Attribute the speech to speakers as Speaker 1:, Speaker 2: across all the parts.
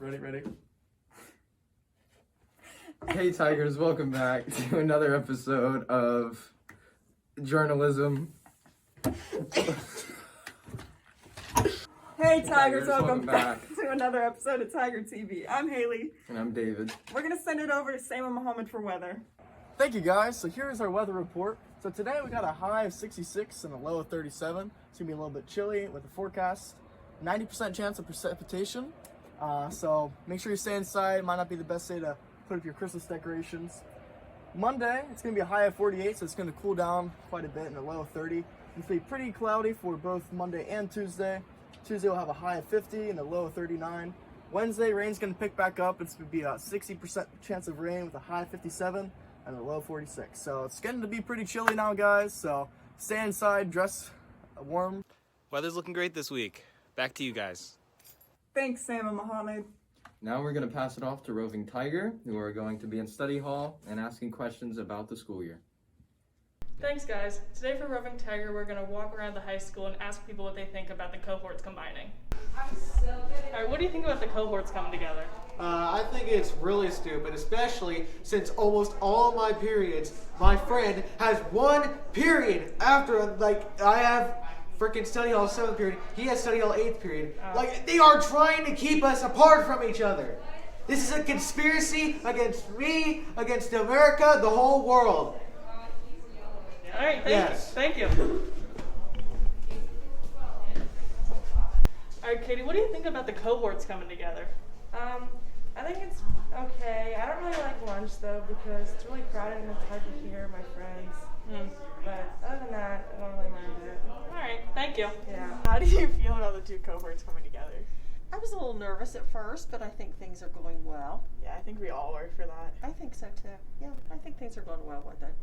Speaker 1: Ready? Hey Tigers, welcome back to another episode of journalism.
Speaker 2: Hey Tigers, welcome back to another episode of Tiger TV. I'm Haley.
Speaker 1: And I'm David.
Speaker 2: We're going to send it over to Sam and Muhammad for weather.
Speaker 1: Thank you guys. So here's our weather report. So today we got a high of 66 and a low of 37. It's going to be a little bit chilly with the forecast. 90% chance of precipitation. So make sure you stay inside. Might not be the best day to put up your Christmas decorations. Monday, it's going to be a high of 48, so it's going to cool down quite a bit and a low of 30. It's going to be pretty cloudy for both Monday and Tuesday. Tuesday will have a high of 50 and a low of 39. Wednesday, rain's going to pick back up. It's going to be a 60% chance of rain with a high of 57 and a low of 46. So it's getting to be pretty chilly now, guys. So stay inside, dress warm.
Speaker 3: Weather's looking great this week. Back to you guys.
Speaker 2: Thanks, Sam and Muhammad.
Speaker 1: Now we're going to pass it off to Roving Tiger, who are going to be in study hall and asking questions about the school year.
Speaker 4: Thanks, guys. Today for Roving Tiger, we're going to walk around the high school and ask people what they think about the cohorts combining. Alright, what do you think about the cohorts coming together?
Speaker 5: I think it's really stupid, especially since almost all of my periods, my friend has one period after, I have freaking study hall 7th period, he has study hall 8th period. They are trying to keep us apart from each other. This is a conspiracy against me, against America, the whole world.
Speaker 4: Alright, thank you. Alright, Katie, what do you think about the cohorts coming together?
Speaker 6: I think it's okay. I don't really like lunch though because it's really crowded and it's hard to hear my friends. But other than that, I don't really mind it.
Speaker 4: Alright, thank you.
Speaker 6: Yeah.
Speaker 2: How do you feel about the two cohorts coming together?
Speaker 7: I was a little nervous at first, but I think things are going well.
Speaker 2: Yeah, I think we all were for that.
Speaker 7: I think so too. Yeah, I think things are going well with it.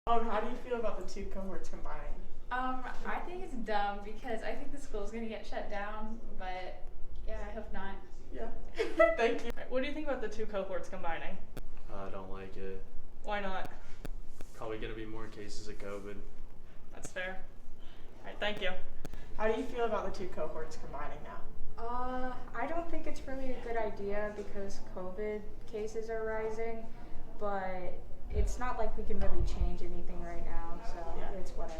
Speaker 2: How do you feel about the two cohorts combining?
Speaker 8: I think it's dumb because I think the school's gonna get shut down, but yeah, I hope not.
Speaker 2: Yeah. Thank you.
Speaker 4: What do you think about the two cohorts combining?
Speaker 9: I don't like it.
Speaker 4: Why not?
Speaker 9: Probably gonna be more cases of COVID.
Speaker 4: That's fair. Alright, thank you.
Speaker 2: How do you feel about the two cohorts combining now?
Speaker 6: I don't think it's really a good idea because COVID cases are rising, but it's not like we can really change anything right now, so it's whatever.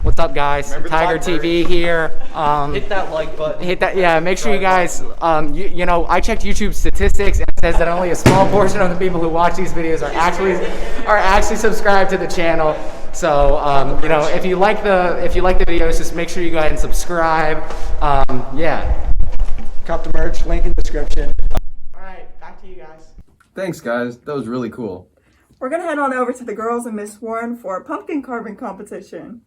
Speaker 10: What's up, guys? Tiger TV here.
Speaker 5: Hit that like button.
Speaker 10: Hit that, yeah. Make sure you guys, you know, I checked YouTube statistics and it says that only a small portion of the people who watch these videos are actually subscribed to the channel. So, you know, if you like the videos, just make sure you go ahead and subscribe. Yeah.
Speaker 5: Cop the merch, link in description.
Speaker 2: Alright, back to you guys.
Speaker 1: Thanks, guys. That was really cool.
Speaker 2: We're going to head on over to the girls and Miss Warren for a pumpkin carving competition.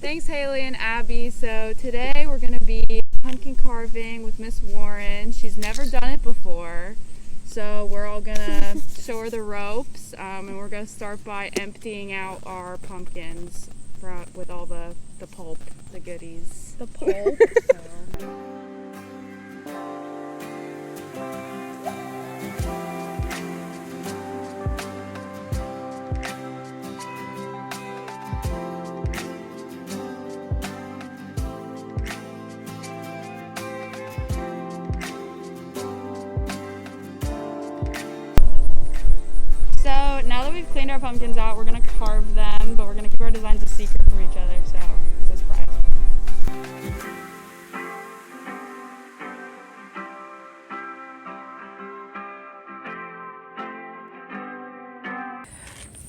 Speaker 11: Thanks, Haley and Abby. So today we're going to be pumpkin carving with Miss Warren. She's never done it before. So we're all going to show her the ropes, and we're going to start by emptying out our pumpkins with all the pulp, the goodies. The pulp? So now that we've cleaned our pumpkins out, we're going to carve them, but we're going to keep our designs a secret from each other, so it's a surprise.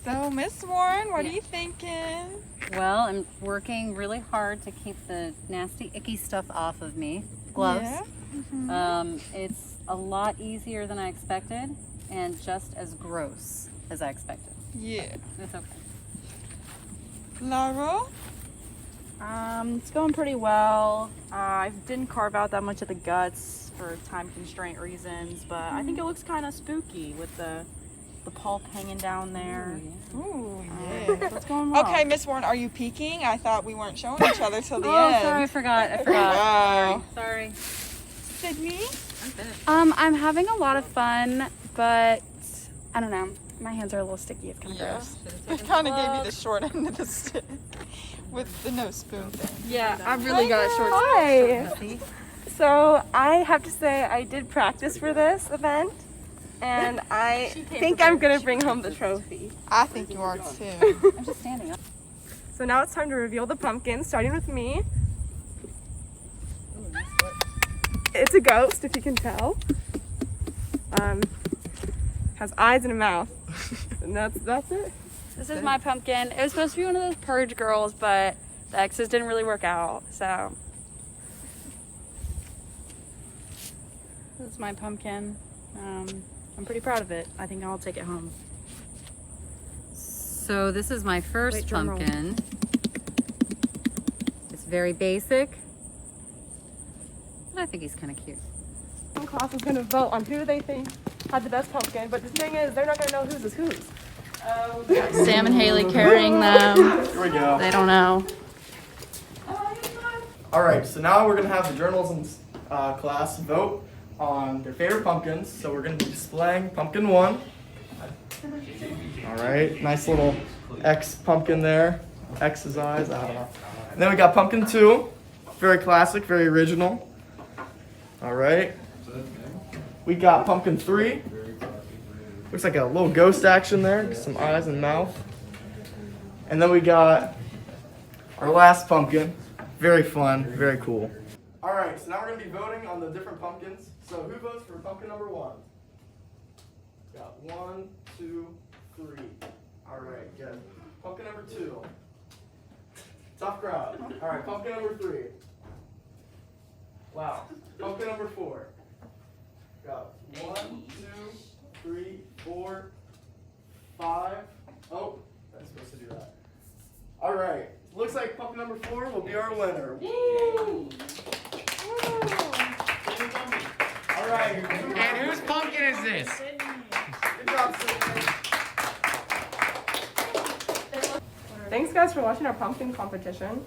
Speaker 11: So Miss Warren, what are you thinking?
Speaker 12: Well, I'm working really hard to keep the nasty, icky stuff off of me. Gloves.
Speaker 11: Yeah.
Speaker 12: It's a lot easier than I expected and just as gross as I expected.
Speaker 11: Yeah.
Speaker 12: It's okay.
Speaker 11: Lara?
Speaker 13: It's going pretty well. I didn't carve out that much of the guts for time constraint reasons, but I think it looks kind of spooky with the pulp hanging down there.
Speaker 11: Ooh, yeah.
Speaker 13: What's going on?
Speaker 11: Okay, Miss Warren, are you peeking? I thought we weren't showing each other till the
Speaker 12: Oh,
Speaker 11: end.
Speaker 12: sorry, I forgot.
Speaker 11: Wow.
Speaker 12: Sorry.
Speaker 11: Sydney?
Speaker 13: I'm having a lot of fun, but I don't know. My hands are a little sticky. It's kind of gross.
Speaker 11: I kind of gave you the short end of the stick with the no spoon thing.
Speaker 13: Yeah,
Speaker 11: I've really got a short
Speaker 13: Hi.
Speaker 2: So I have to say I did practice for this event, and I think I'm gonna bring home the trophy.
Speaker 13: I think you are too.
Speaker 12: I'm just standing up.
Speaker 2: So now it's time to reveal the pumpkin, starting with me. It's a ghost, if you can tell. Has eyes and a mouth, and that's it.
Speaker 13: This is my pumpkin. It was supposed to be one of those purge girls, but the exes didn't really work out, so. This is my pumpkin. I'm pretty proud of it. I think I'll take it home.
Speaker 12: So this is my first
Speaker 13: Wait, drum roll.
Speaker 12: pumpkin. It's very basic, but I think he's kind of cute.
Speaker 2: One class is gonna vote on who they think had the best pumpkin, but the thing is, they're not gonna know whose is whose.
Speaker 13: Sam and Haley carrying them.
Speaker 1: Here we go.
Speaker 13: They don't know.
Speaker 1: All right, so now we're gonna have the journalism class vote on their favorite pumpkins. So we're gonna be displaying pumpkin 1. All right, nice little X pumpkin there. X's eyes, I don't know. And then we got pumpkin 2, very classic, very original. All right. We got pumpkin 3. Looks like a little ghost action there, some eyes and mouth. And then we got our last pumpkin. Very fun, very cool. All right, so now we're gonna be voting on the different pumpkins. So who votes for pumpkin number 1? Got 1, 2, 3. All right, good. Pumpkin number 2. Tough crowd. All right, pumpkin number 3. Wow. Pumpkin number 4. Got 1, 2, 3, 4, 5. Oh, I'm supposed to do that. All right. Looks like pumpkin number 4 will be our winner. Woo! All right.
Speaker 10: And whose pumpkin is this?
Speaker 1: Good job, Sydney.
Speaker 2: Thanks guys for watching our pumpkin competition.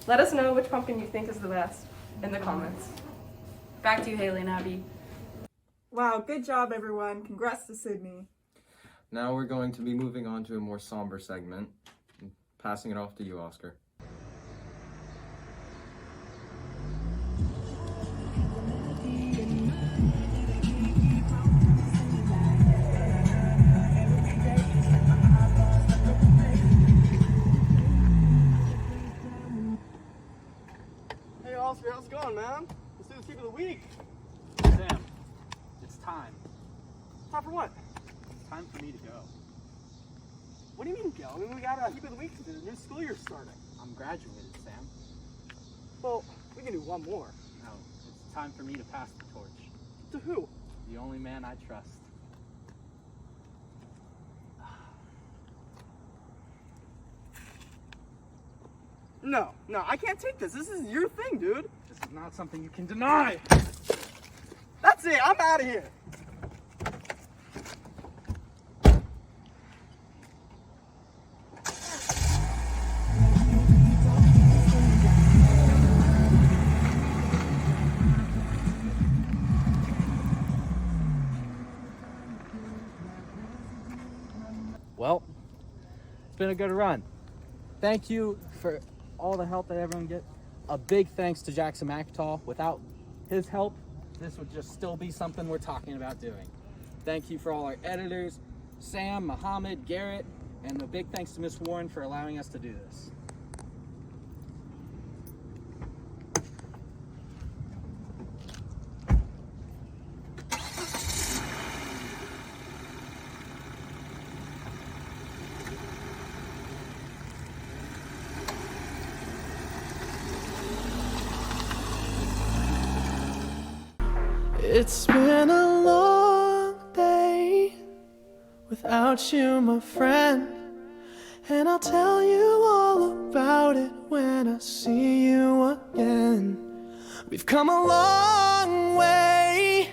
Speaker 2: Let us know which pumpkin you think is the best in the comments.
Speaker 13: Back to you, Haley and Abby.
Speaker 2: Wow, good job everyone. Congrats to Sydney.
Speaker 14: Now we're going to be moving on to a more somber segment. I'm passing it off to you, Oscar.
Speaker 1: Hey Oscar, how's it going, man? Let's do the keep of the week.
Speaker 15: Sam, it's time.
Speaker 1: Time for what?
Speaker 15: It's time for me to go.
Speaker 1: What do you mean go? I mean, we got a heap of the week to do. The new school year's starting.
Speaker 15: I'm graduated, Sam.
Speaker 1: Well, we can do one more.
Speaker 15: No, it's time for me to pass the torch.
Speaker 1: To who?
Speaker 15: The only man I trust.
Speaker 1: No, I can't take this. This is your thing, dude.
Speaker 15: This is not something you can deny.
Speaker 1: That's it. I'm out of here.
Speaker 15: Well, it's been a good run. Thank you for all the help that everyone gets. A big thanks to Jackson McIntyre. Without his help, this would just still be something we're talking about doing. Thank you for all our editors, Sam, Muhammad, Garrett, and a big thanks to Miss Warren for allowing us to do this.
Speaker 16: It's been a long day without you, my friend, and I'll tell you all about it when I see you again. We've come a long way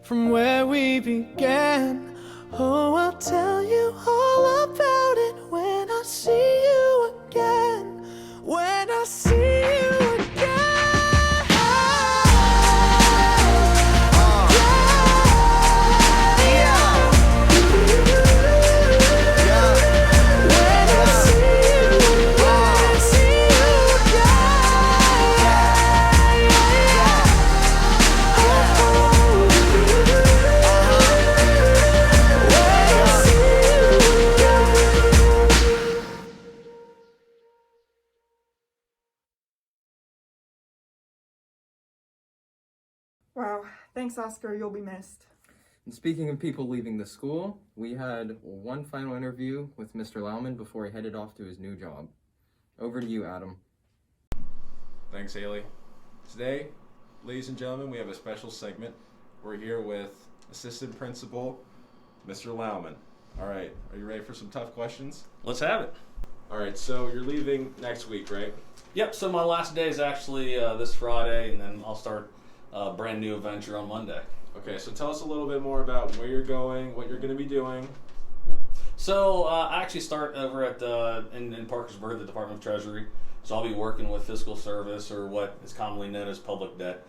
Speaker 16: from where we began. Oh, I'll tell you all about it when I see you again. When I see you again.
Speaker 17: Wow, thanks, Oscar. You'll be missed.
Speaker 14: And speaking of people leaving the school, we had one final interview with Mr. Lauman before he headed off to his new job. Over to you, Adam.
Speaker 18: Thanks, Haley. Today, ladies and gentlemen, we have a special segment. We're here with Assistant Principal, Mr. Lauman. All right, are you ready for some tough questions?
Speaker 19: Let's have it.
Speaker 18: All right, so you're leaving next week, right?
Speaker 19: Yep, so my last day is actually this Friday, and then I'll start a brand new adventure on Monday.
Speaker 18: Okay, so tell us a little bit more about where you're going, what you're going to be doing.
Speaker 19: So I actually start over at in Parkersburg, the Department of Treasury. So I'll be working with fiscal service, or what is commonly known as public debt,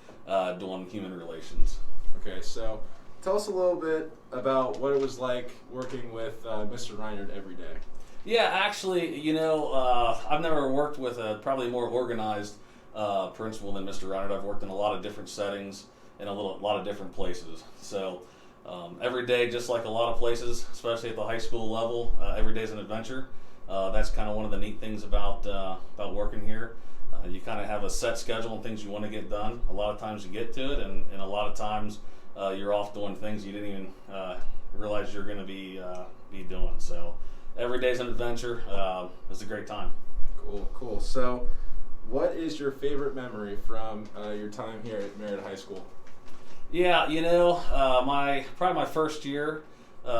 Speaker 19: doing human relations.
Speaker 18: Okay, so tell us a little bit about what it was like working with Mr. Reinert every day.
Speaker 19: Yeah, actually, I've never worked with a probably more organized principal than Mr. Reinert. I've worked in a lot of different settings in a lot of different places. So every day, just like a lot of places, especially at the high school level, every day is an adventure. That's kind of one of the neat things about working here. You kind of have a set schedule and things you want to get done. A lot of times you get to it, and a lot of times you're off doing things you didn't even realize you're going to be doing. So every day's an adventure. It's a great time.
Speaker 18: Cool. So what is your favorite memory from your time here at Merida High School?
Speaker 19: Yeah, probably my first year,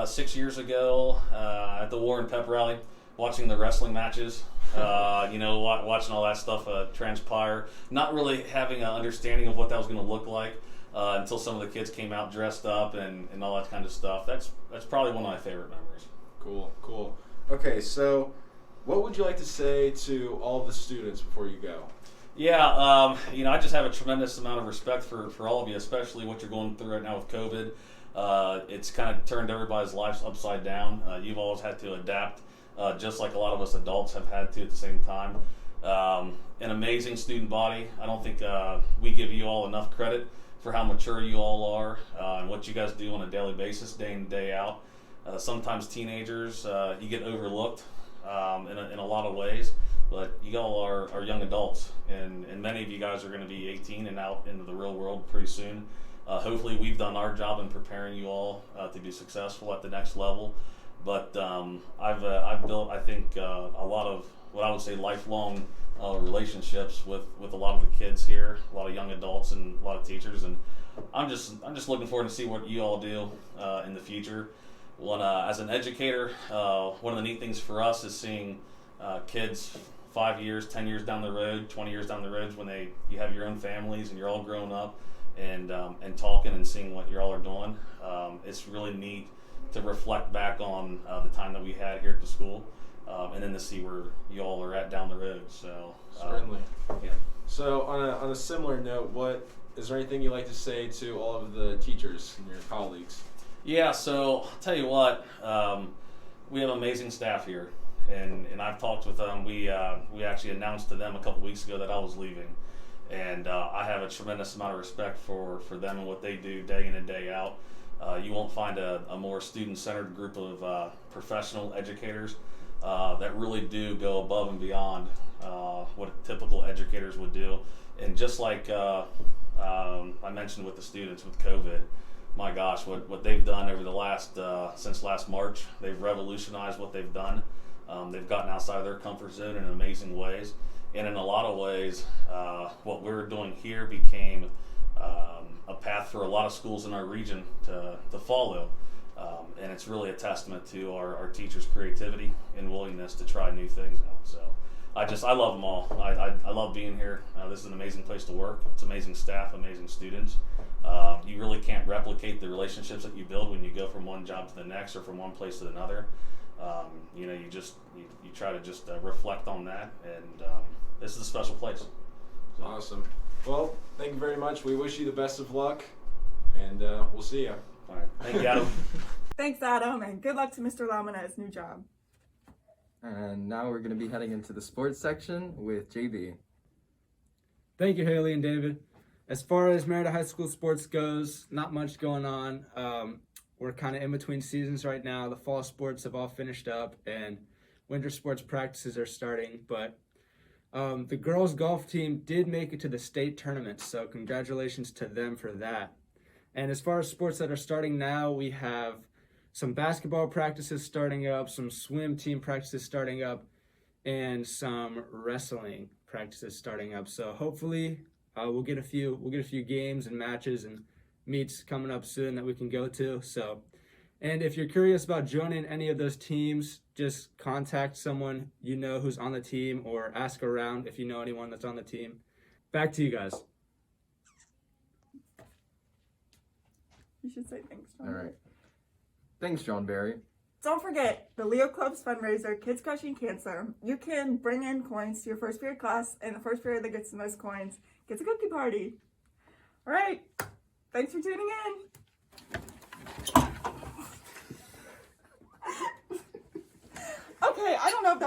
Speaker 19: 6 years ago, at the Warren Pep Rally, watching the wrestling matches, watching all that stuff transpire, not really having an understanding of what that was going to look like until some of the kids came out dressed up and all that kind of stuff. That's probably one of my favorite memories.
Speaker 18: Cool. Okay, so what would you like to say to all the students before you go?
Speaker 19: Yeah, I just have a tremendous amount of respect for all of you, especially what you're going through right now with COVID. It's kind of turned everybody's lives upside down. You've always had to adapt, just like a lot of us adults have had to at the same time. An amazing student body. I don't think we give you all enough credit for how mature you all are and what you guys do on a daily basis, day in, day out. Sometimes teenagers, you get overlooked in a lot of ways. But you all are young adults, and many of you guys are going to be 18 and out into the real world pretty soon. Hopefully we've done our job in preparing you all to be successful at the next level. But I've built, I think, a lot of what I would say lifelong relationships with a lot of the kids here, a lot of young adults and a lot of teachers, and I'm just looking forward to see what you all do in the future. As an educator, one of the neat things for us is seeing kids 5 years, 10 years down the road, 20 years down the road, when you have your own families and you're all grown up and talking and seeing what you all are doing. It's really neat to reflect back on the time that we had here at the school, and then to see where you all are at down the road. So
Speaker 18: certainly.
Speaker 19: Yeah.
Speaker 18: So on a similar note, what is there anything you'd like to say to all of the teachers and your colleagues?
Speaker 19: Yeah. So I'll tell you what, we have amazing staff here. And I've talked with them. We actually announced to them a couple weeks ago that I was leaving, and I have a tremendous amount of respect for them and what they do day in and day out. You won't find a more student-centered group of professional educators that really do go above and beyond what typical educators would do. And just like I mentioned with the students with COVID, my gosh, what they've done over the since last March, they've revolutionized what they've done. They've gotten outside of their comfort zone in amazing ways, and in a lot of ways, what we're doing here became a path for a lot of schools in our region to follow, and it's really a testament to our teachers' creativity and willingness to try new things now. So I love them all. I love being here. This is an amazing place to work. It's amazing staff, amazing students. You really can't replicate the relationships that you build when you go from one job to the next or from one place to another. You try to just reflect on that, and this is a special place. So.
Speaker 18: Awesome. Well, thank you very much. We wish you the best of luck, and we'll see you.
Speaker 19: All right. Thank you, Adam.
Speaker 17: Thanks, Adam, and good luck to Mr. Lauman at his new job.
Speaker 14: And now we're going to be heading into the sports section with JB.
Speaker 20: Thank you, Haley and David. As far as Merida High School sports goes, not much going on. We're kind of in between seasons right now. The fall sports have all finished up, and winter sports practices are starting. But The girls golf team did make it to the state tournament, so congratulations to them for that. And as far as sports that are starting now, we have some basketball practices starting up, some swim team practices starting up, and some wrestling practices starting up. So hopefully we'll get a few games and matches and meets coming up soon that we can go to. So, and if you're curious about joining any of those teams, just contact someone you know who's on the team or ask around if you know anyone that's on the team. Back to you guys.
Speaker 17: You should say thanks, John.
Speaker 14: All right. Thanks, John Barry.
Speaker 17: Don't forget, the Leo Club's fundraiser, Kids Crushing Cancer. You can bring in coins to your first period class, and the first period that gets the most coins gets a cookie party. All right. Thanks for tuning in. Okay, I don't know if that was